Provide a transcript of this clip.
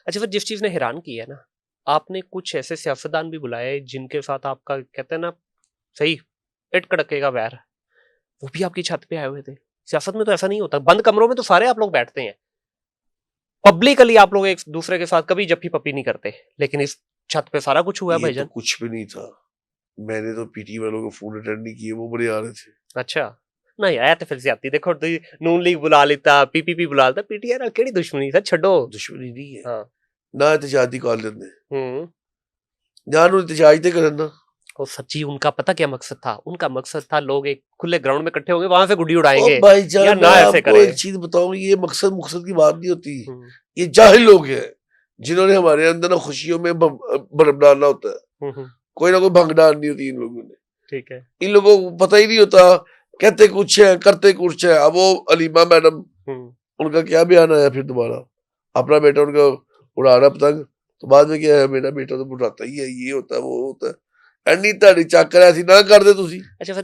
अच्छा, फिर जिस चीज ने हैरान किया है ना, आपने कुछ ऐसे सियासतदान भी बुलाए जिनके साथ आपका कहते हैं ना सही इट कड़के का वैर है, वो भी आपकी छत पे आए हुए थे। सियासत में तो ऐसा नहीं होता, बंद कमरों में तो सारे आप लोग बैठते हैं, पब्लिकली आप लोग एक दूसरे के साथ कभी जप्फी पप्पी नहीं करते, लेकिन इस छत पे सारा कुछ हुआ है ये तो भाईजान। कुछ भी नहीं था। मैंने तो पीटी वालों को फोन अटेंड नहीं किए, वो बड़े आ रहे थे। अच्छा, नहीं आया तो फिर ज्यादती देखो, तो नून लीग बुला लेता, पीपीपी बुला लेता, पीटीआर नाल केड़ी दुश्मनी था, छड्डो। दुश्मनी नहीं है हाँ। ना, एहतजाजी कर लेंदे हम्म। जान एहतजाज तो करन ना। और सच्ची उनका पता क्या मकसद था? उनका मकसद था लोग एक खुले ग्राउंड में इकट्ठे होंगे, वहां से गुड्डी ओ उड़ाएंगे, या भाईजान, मैं ना ऐसे आपको करें। एक चीज बताऊं, ये मकसद मुकसद की बात नहीं होती। हम्म। ये जाहिल लोग हैं जिन्होंने हमारे अंदर ना खुशियों में बम डालना होता है। हम्म। कोई ना कोई भंग डालनी होती है इन लोगों ने। ठीक है। इन लोगों को पता ही नहीं होता, कहते कुछ है करते कुछ है। अब वो अलीमा मैडम, हम्म। उनका क्या बयान आया फिर दोबारा, अपना बेटा उनका उड़ा रहा पतंग, तो बाद में क्या है, मेरा बेटा तो उड़ाता ही है, ये होता है वो होता है। एनी ताड़ी चक्कर ऐसी ना कर दे तुसी। अच्छा,